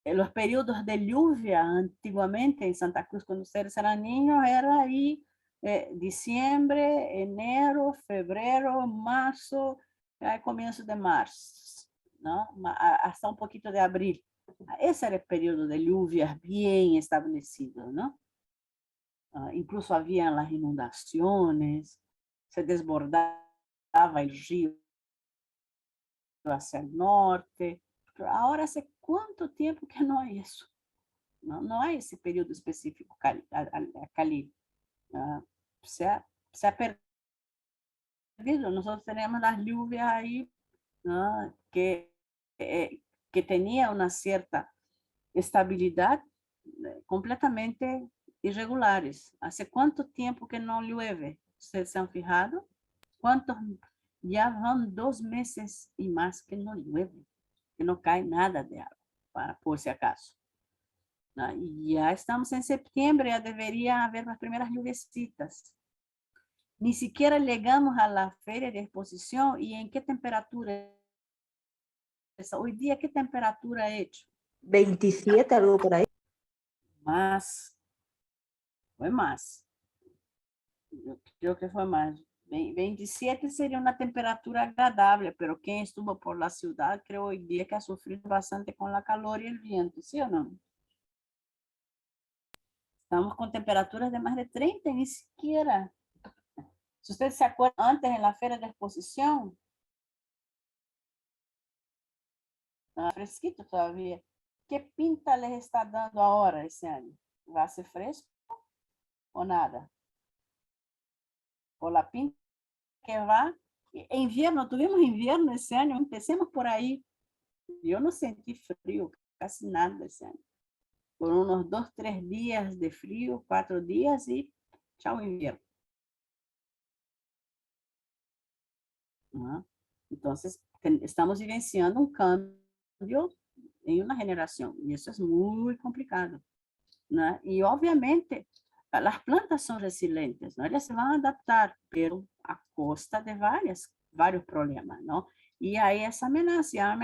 los periodos de lluvia antiguamente en Santa Cruz, cuando ustedes eran niños, era ahí diciembre, enero, febrero, marzo, comienzo de marzo, ¿no? Hasta un poquito de abril. Ese era el periodo de lluvias bien establecido, ¿no? Incluso había las inundaciones, se desbordaba el río hacia el norte. Pero ahora hace cuánto tiempo que no hay eso. No hay ese periodo específico, Cali. Se ha perdido. Nosotros tenemos las lluvias ahí, ¿no? que tenía una cierta estabilidad completamente irregulares. ¿Hace cuánto tiempo que no llueve? ¿Ustedes se han fijado? ¿Cuántos? Ya van 2 meses y más que no llueve, que no cae nada de agua, por si acaso. ¿No? Y ya estamos en septiembre, ya debería haber las primeras lluviecitas. Ni siquiera llegamos a la feria de exposición. ¿Y en qué temperatura? Hoy día, ¿qué temperatura ha hecho? 27, algo por ahí. Más. Fue más. Yo creo que fue más. 27 sería una temperatura agradable, pero quien estuvo por la ciudad creo hoy día que ha sufrido bastante con la calor y el viento, ¿sí o no? Estamos con temperaturas de más de 30, ni siquiera. Si ustedes se acuerdan, antes en la feria de exposición, estaba fresquito todavía. ¿Qué pinta les está dando ahora ese año? ¿Va a ser fresco o nada? ¿O la pinta que va? Invierno, tuvimos invierno ese año, empecemos por ahí. Yo no sentí frío, casi nada ese año. Por unos 2, 3 días de frío, 4 días y chao invierno. ¿No? Entonces, estamos vivenciando un cambio en una generación y eso es muy complicado, ¿no? Y obviamente las plantas son resilientes, ¿no? Ellas se van a adaptar, pero a costa de varios problemas, ¿no? Y hay esa amenaza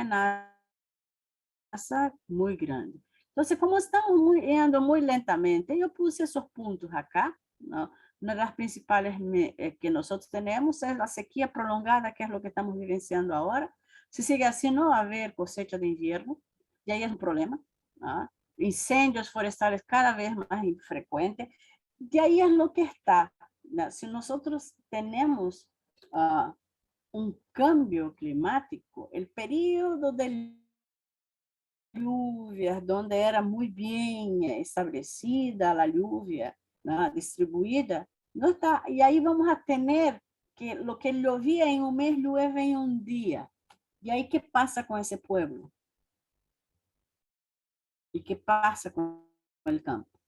muy grande. Entonces, como estamos yendo muy lentamente, yo puse esos puntos acá, ¿no? Una de las principales que nosotros tenemos es la sequía prolongada, que es lo que estamos vivenciando ahora. Si sigue así, no va a haber cosecha de invierno, y ahí es un problema, ¿no? Incendios forestales cada vez más frecuentes, y ahí es lo que está, ¿no? Si nosotros tenemos un cambio climático, el periodo de lluvias, donde era muy bien establecida la lluvia, ¿no? Distribuida, no está, y ahí vamos a tener que lo que llovía en un mes llueve en un día. ¿Y ahí qué pasa con ese pueblo? ¿Y qué pasa con el campo?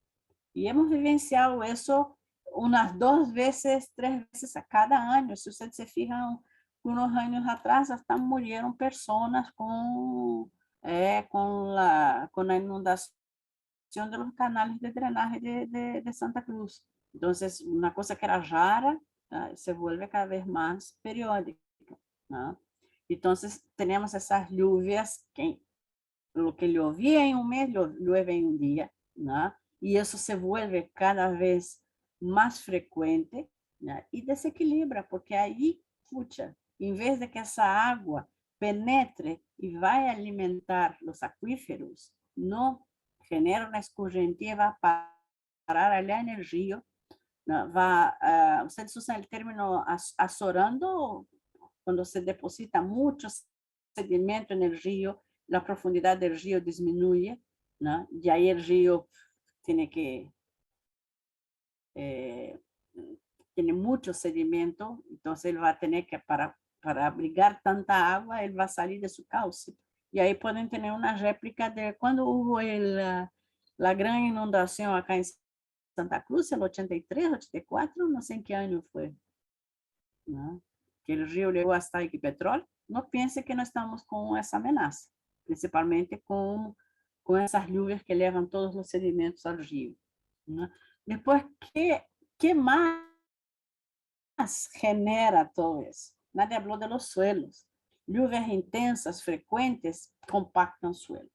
Y hemos vivenciado eso unas 2 veces, 3 veces a cada año. Si ustedes se fijan, unos años atrás hasta murieron personas con la inundación de los canales de drenaje de Santa Cruz. Entonces, una cosa que era rara, se vuelve cada vez más periódica, ¿no? Entonces, tenemos esas lluvias que lo que llovía en un mes, llueve en un día, ¿no? Y eso se vuelve cada vez más frecuente, ¿no? Y desequilibra, porque ahí, pucha, en vez de que esa agua penetre y vaya a alimentar los acuíferos, no genera una escorrentía y va a parar allá en el río, ¿no? Ustedes usan el término azorando, cuando se deposita mucho sedimento en el río, la profundidad del río disminuye, ¿no? Y ahí el río tiene tiene mucho sedimento, entonces él va a tener que, para abrigar tanta agua, él va a salir de su cauce. Y ahí pueden tener una réplica de cuando hubo la gran inundación acá en Santa Cruz, el 83, 84, no sé en qué año fue, ¿no? Que el río llegó hasta Equipetrol. No piense que no estamos con esa amenaza, principalmente con esas lluvias que llevan todos los sedimentos al río, ¿no? Después, ¿qué más genera todo eso? Nadie habló de los suelos. Lluvias intensas, frecuentes, compactan suelo.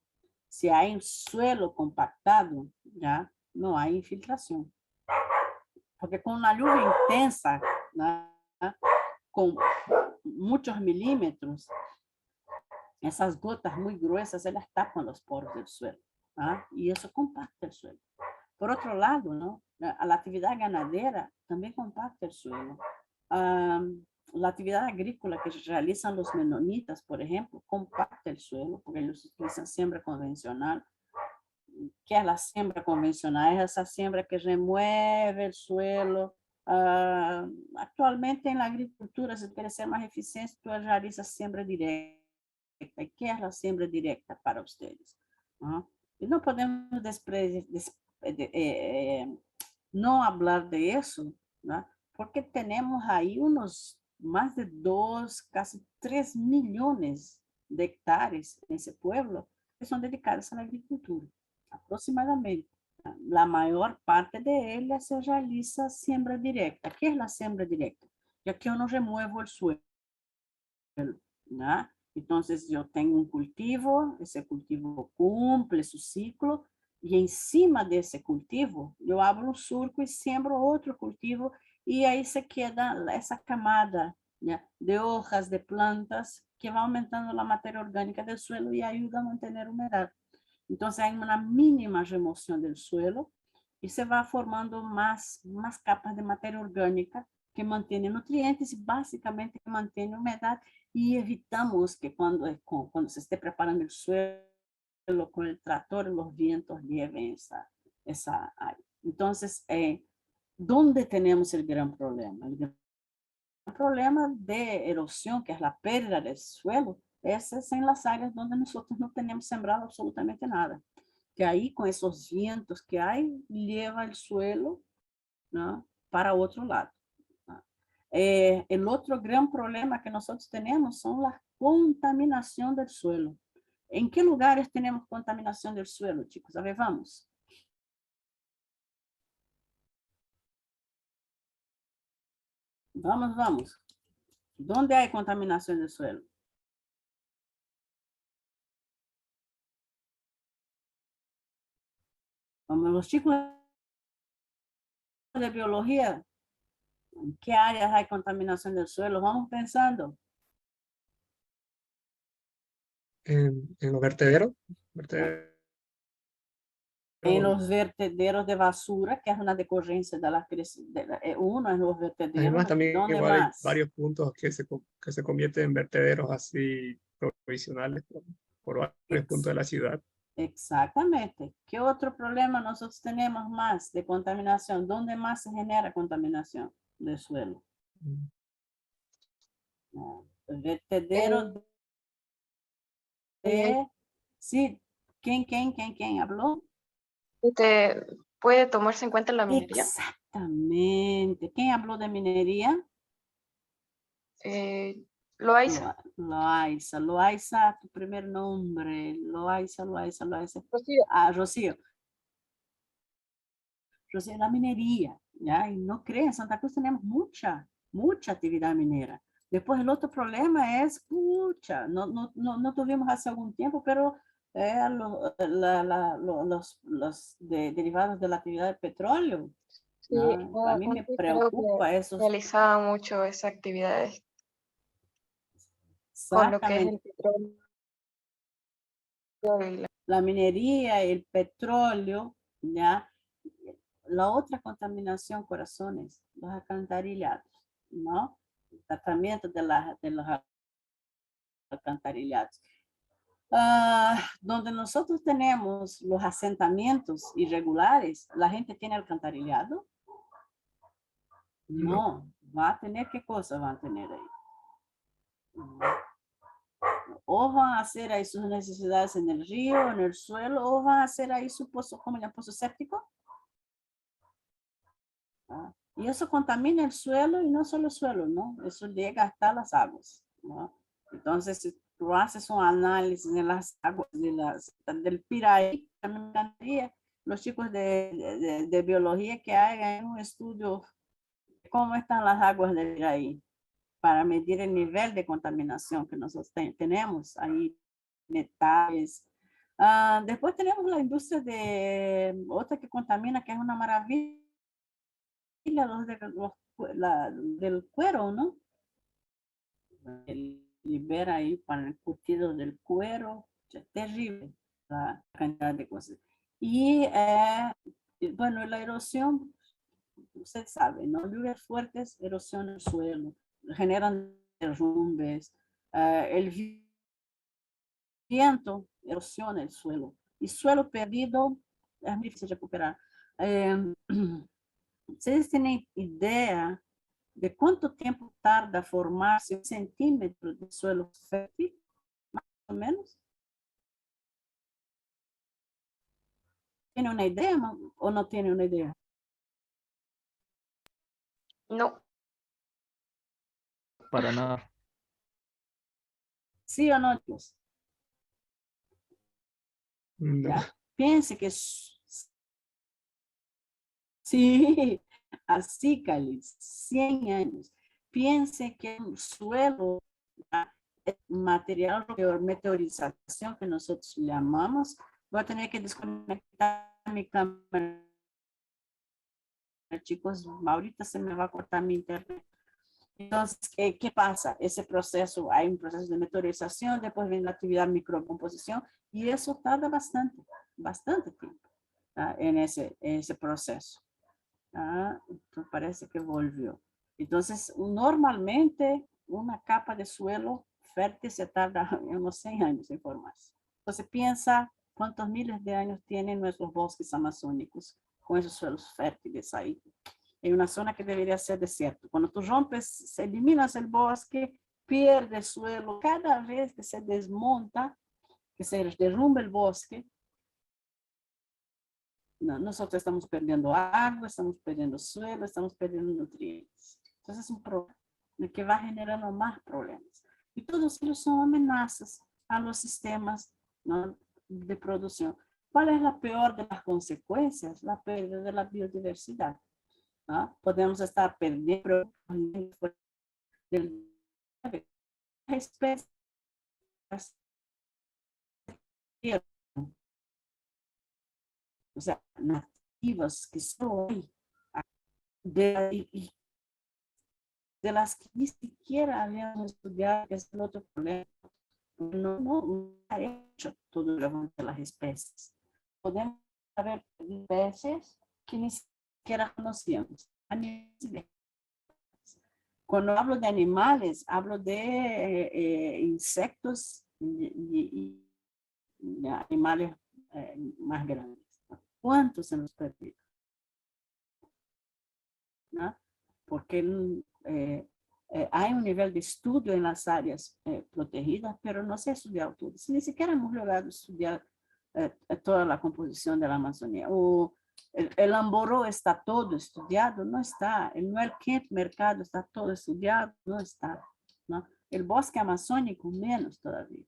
Si hay un suelo compactado, ya no hay infiltración. Porque con una lluvia intensa, ¿no? Con muchos milímetros, esas gotas muy gruesas, ellas tapan los poros del suelo, ¿ah? Y eso compacta el suelo. Por otro lado, ¿no? La actividad ganadera también compacta el suelo. La actividad agrícola que realizan los menonitas, por ejemplo, compacta el suelo, porque ellos utilizan siembra convencional. ¿Qué es la siembra convencional? Es esa siembra que remueve el suelo. Actualmente en la agricultura, si quieres ser más eficiente, tú realizas siembra directa. ¿Y qué es la siembra directa para ustedes? Y no podemos no hablar de eso, ¿no? Porque tenemos ahí unos más de 2, casi 3 millones de hectáreas en ese pueblo que son dedicadas a la agricultura, aproximadamente. La mayor parte de ellas se realiza siembra directa. ¿Qué es la siembra directa? Ya que yo no remuevo el suelo, ¿no? Entonces yo tengo un cultivo, ese cultivo cumple su ciclo y encima de ese cultivo yo abro un surco y siembro otro cultivo y ahí se queda esa camada, ¿ya? De hojas, de plantas que va aumentando la materia orgánica del suelo y ayuda a mantener humedad. Entonces hay una mínima remoción del suelo y se va formando más capas de materia orgánica que mantienen nutrientes y básicamente que mantienen humedad y evitamos que cuando se esté preparando el suelo con el tractor, los vientos lleven esa área. Entonces, ¿dónde tenemos el gran problema? El gran problema de erosión, que es la pérdida del suelo, es en las áreas donde nosotros no tenemos sembrado absolutamente nada. Que ahí, con esos vientos que hay, lleva el suelo, ¿no? Para otro lado. El otro gran problema que nosotros tenemos son la contaminación del suelo. ¿En qué lugares tenemos contaminación del suelo, chicos? A ver, vamos. Vamos. ¿Dónde hay contaminación del suelo? Como los chicos de biología, ¿en qué áreas hay contaminación del suelo? Vamos pensando. En los vertederos. En los vertederos de basura, que es una decorrencia de la uno en los vertederos. Además, también ¿Dónde igual hay más? varios puntos que se convierten en vertederos así provisionales por varios puntos de la ciudad. Exactamente. ¿Qué otro problema nosotros tenemos más de contaminación? ¿Dónde más se genera contaminación del suelo? El vertedero de... Sí, ¿quién habló? ¿Puede tomarse en cuenta la minería? Exactamente. ¿Quién habló de minería? Loaiza. Loaiza, tu primer nombre. Loaiza. Rocío. Ah, Rocío. Rocío, la minería, ¿ya? Y no crean, en Santa Cruz tenemos mucha actividad minera. Después el otro problema es, pucha, no tuvimos hace algún tiempo, pero los derivados de la actividad del petróleo, Sí, ¿no? A mí me antes creo que preocupa eso. realizaban mucho esas actividades con lo que es el petróleo. La minería, el petróleo, ¿ya? La otra contaminación, corazones, los alcantarillados, ¿no? El tratamiento de los alcantarillados. Donde nosotros tenemos los asentamientos irregulares, ¿la gente tiene alcantarillado? No. Va a tener, ¿qué cosa va a tener ahí? O van a hacer ahí sus necesidades en el río, en el suelo, o van a hacer ahí su pozo, ¿cómo se llama? Pozo séptico. Y eso contamina el suelo, y no solo el suelo, ¿no? Eso llega hasta las aguas, ¿no? Entonces, si tú haces un análisis de las aguas del Piraí, también me encantaría los chicos de biología que hagan un estudio de cómo están las aguas del Piraí para medir el nivel de contaminación que nosotros tenemos ahí, metales. Después tenemos la industria de otra que contamina, que es una maravilla, del cuero, ¿no? Libera ahí para el curtido del cuero, es terrible la cantidad de cosas. Y bueno, la erosión, usted sabe, ¿no? Lluvias fuertes erosionan el suelo, generan derrumbes, el viento erosiona el suelo, y suelo perdido es muy difícil recuperar. ¿Ustedes tienen idea de cuánto tiempo tarda formarse un centímetro de suelo fértil? Más o menos. ¿Tiene una idea o no tiene una idea? No. Para nada. ¿Sí o no, Dios? No. ¿Ya? Piense que sí, así, Calis, 100 años. Piense que un suelo, material de meteorización que nosotros llamamos, voy a tener que desconectar mi cámara. Chicos, ahorita se me va a cortar mi internet. Entonces, ¿qué pasa? Ese proceso, hay un proceso de meteorización, después viene la actividad microcomposición, y eso tarda bastante tiempo en ese proceso. Entonces parece que volvió. Entonces, normalmente, una capa de suelo fértil se tarda unos 100 años en formarse. Entonces, piensa cuántos miles de años tienen nuestros bosques amazónicos con esos suelos fértiles ahí, en una zona que debería ser desierto. Cuando tú rompes, eliminas el bosque, pierde suelo. Cada vez que se desmonta, que se derrumba el bosque, nosotros estamos perdiendo agua, estamos perdiendo suelo, estamos perdiendo nutrientes. Entonces es un problema que va generando más problemas. Y todos ellos son amenazas a los sistemas, ¿no?, de producción. ¿Cuál es la peor de las consecuencias? La pérdida de la biodiversidad. Podemos estar perdiendo especies o sea, nativas que solo hay, de las que ni siquiera habíamos estudiado, que es el otro problema. No ha hecho todo el levante de las especies. Podemos haber especies que ni siquiera conocíamos. Cuando hablo de animales, hablo de insectos y animales más grandes. ¿Cuántos se nos perdido? ¿No? Porque hay un nivel de estudio en las áreas protegidas, pero no se ha estudiado todo. Ni siquiera hemos logrado estudiar toda la composición de la Amazonía. El Amboró está todo estudiado, no está. El Noel Kent Mercado está todo estudiado, no está, ¿no? El bosque amazónico menos todavía.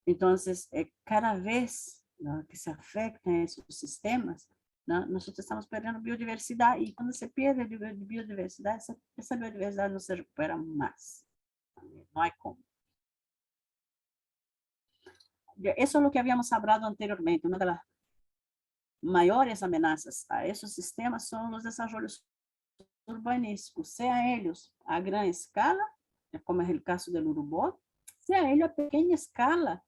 Entonces, cada vez, ¿no?, que se afectan esos sistemas, ¿no?, nosotros estamos perdiendo biodiversidad, y cuando se pierde biodiversidad, esa biodiversidad no se recupera más. No hay cómo. Eso es lo que habíamos hablado anteriormente. Una de las mayores amenazas a esos sistemas son los desarrollos urbanísticos, sea ellos a gran escala, como es el caso del Urubó, sea ellos a pequeña escala,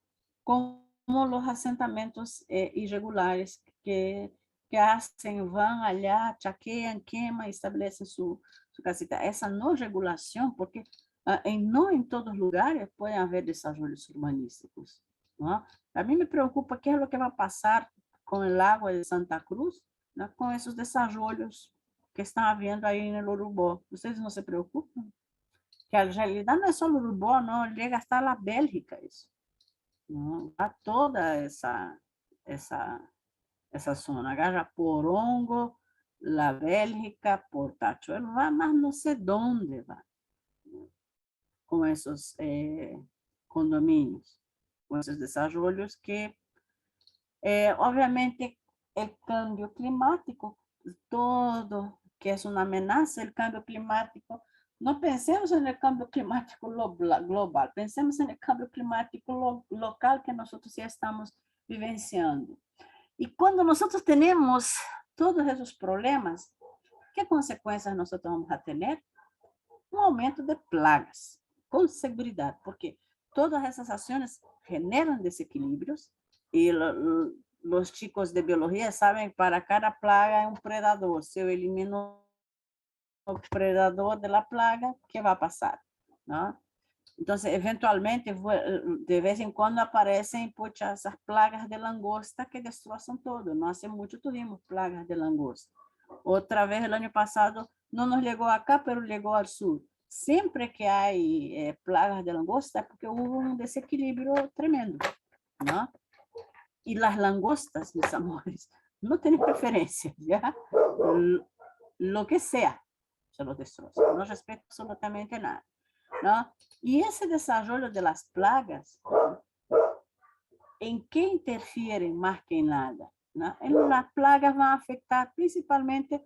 como los asentamientos irregulares que hacen, van allá, chaquean, queman, establecen su casita. Esa no regulación, porque no en todos lugares pueden haber desarrollos urbanísticos, ¿no? A mí me preocupa qué es lo que va a pasar con el agua de Santa Cruz, ¿no?, con esos desarrollos que están habiendo ahí en el Urubó. ¿Ustedes no se preocupan? Que en realidad no es solo Urubó, no, llega hasta la Bélgica eso, ¿no? A toda esa zona, agarra Porongo, la Bélgica, Portachuelo, va más no sé dónde va, ¿no?, con esos condominios, con esos desarrollos que obviamente el cambio climático, todo que es una amenaza, el cambio climático, no pensemos en el cambio climático global, pensemos en el cambio climático local que nosotros ya estamos vivenciando. Y cuando nosotros tenemos todos esos problemas, ¿qué consecuencias nosotros vamos a tener? Un aumento de plagas, con seguridad, porque todas esas acciones generan desequilibrios, y los chicos de biología saben, para cada plaga hay un predador. Si yo elimino el predador de la plaga, ¿qué va a pasar?, ¿no? Entonces, eventualmente, de vez en cuando aparecen, pucha, esas plagas de langosta que destrozan todo. No hace mucho tuvimos plagas de langosta. Otra vez el año pasado no nos llegó acá, pero llegó al sur. Siempre que hay plagas de langosta, porque hubo un desequilibrio tremendo, ¿no? Y las langostas, mis amores, no tienen preferencia, ¿ya? Lo que sea, se lo destroza. No respeto absolutamente nada, ¿no? Y ese desarrollo de las plagas, ¿en qué interfieren más que en nada?, ¿no? Las plagas van a afectar principalmente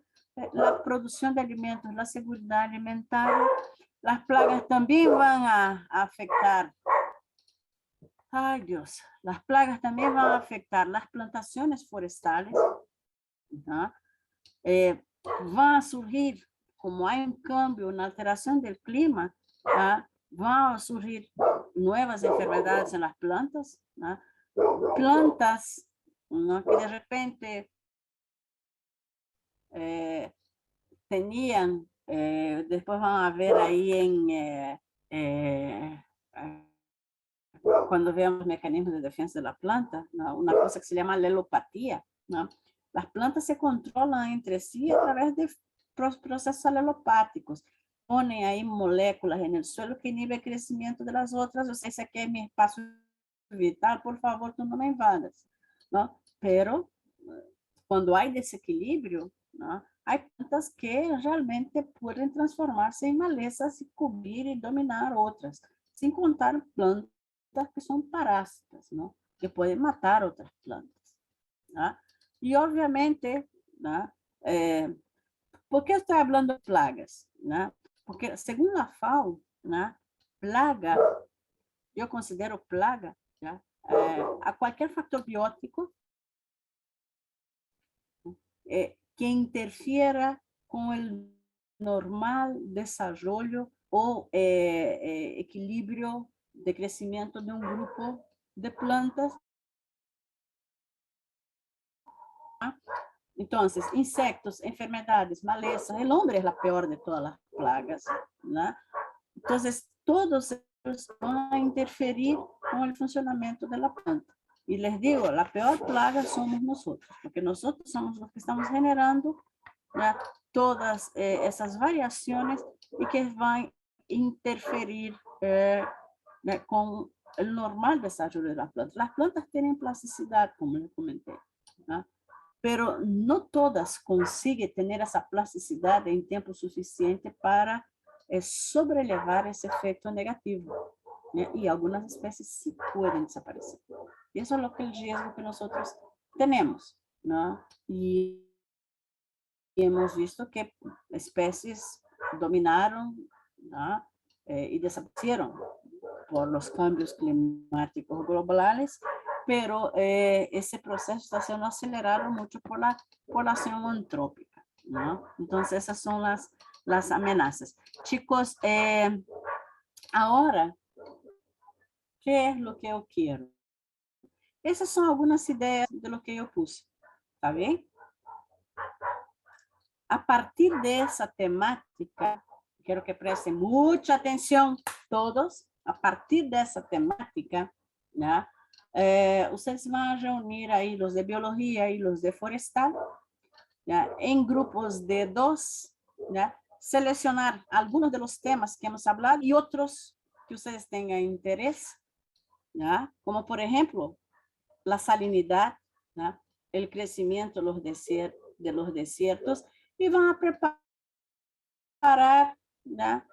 la producción de alimentos, la seguridad alimentaria. Las plagas también van a afectar, ay Dios, las plagas también van a afectar las plantaciones forestales, ¿no? Van a surgir, como hay un cambio, una alteración del clima, ¿no?, van a surgir nuevas enfermedades en las plantas, ¿no? Plantas, ¿no?, que de repente tenían, después van a ver ahí cuando veamos mecanismos de defensa de la planta, ¿no?, una cosa que se llama alelopatía, ¿no? Las plantas se controlan entre sí a través de procesos alelopáticos. Ponen ahí moléculas en el suelo que inhiben el crecimiento de las otras. O sea, ese aquí es mi espacio vital, por favor, tú no me invadas, ¿no? Pero cuando hay desequilibrio, ¿no?, hay plantas que realmente pueden transformarse en malezas y cubrir y dominar otras, sin contar plantas que son parásitas, ¿no?, que pueden matar otras plantas, ¿no? Y obviamente, ¿no?, ¿por qué estoy hablando de plagas?, ¿no? Porque según la FAO, ¿no?, plaga, yo considero plaga, ¿ya?, a cualquier factor biótico que interfiera con el normal desarrollo o equilibrio de crecimiento de un grupo de plantas. Entonces, insectos, enfermedades, malezas, el hombre es la peor de todas las plagas, ¿no? Entonces, todos ellos van a interferir con el funcionamiento de la planta. Y les digo, la peor plaga somos nosotros, porque nosotros somos los que estamos generando, ¿no?, todas esas variaciones y que van interferir con el normal desarrollo de las plantas. Las plantas tienen plasticidad, como les comenté, ¿no? Pero no todas consiguen tener esa plasticidad en tiempo suficiente para sobrelevar ese efecto negativo, ¿no? Y algunas especies sí pueden desaparecer. Y eso es lo que el riesgo que nosotros tenemos, ¿no? Y hemos visto que especies dominaron, ¿no? Y desaparecieron por los cambios climáticos globales, pero ese proceso está siendo acelerado mucho por la población antrópica, ¿no? Entonces esas son las amenazas. Chicos, ahora, ¿qué es lo que yo quiero? Esas son algunas ideas de lo que yo puse, ¿está bien? A partir de esa temática, quiero que presten mucha atención todos, a partir de esa temática, ¿ya? Ustedes van a reunir ahí los de biología y los de forestal, ¿ya? En grupos de 2, ¿ya? Seleccionar algunos de los temas que hemos hablado y otros que ustedes tengan interés, ¿ya? Como por ejemplo, la salinidad, ¿ya? El crecimiento de los desiertos, y van a preparar, ¿ya?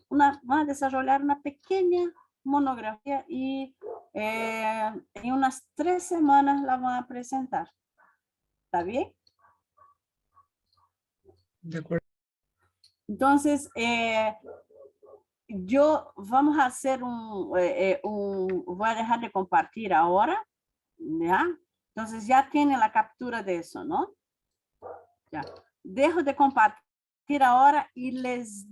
Van a desarrollar una pequeña monografía y en unas 3 semanas la van a presentar. ¿Está bien? De acuerdo. Entonces, vamos a hacer voy a dejar de compartir ahora, ¿ya? Entonces ya tienen la captura de eso, ¿no? Ya. Dejo de compartir ahora y les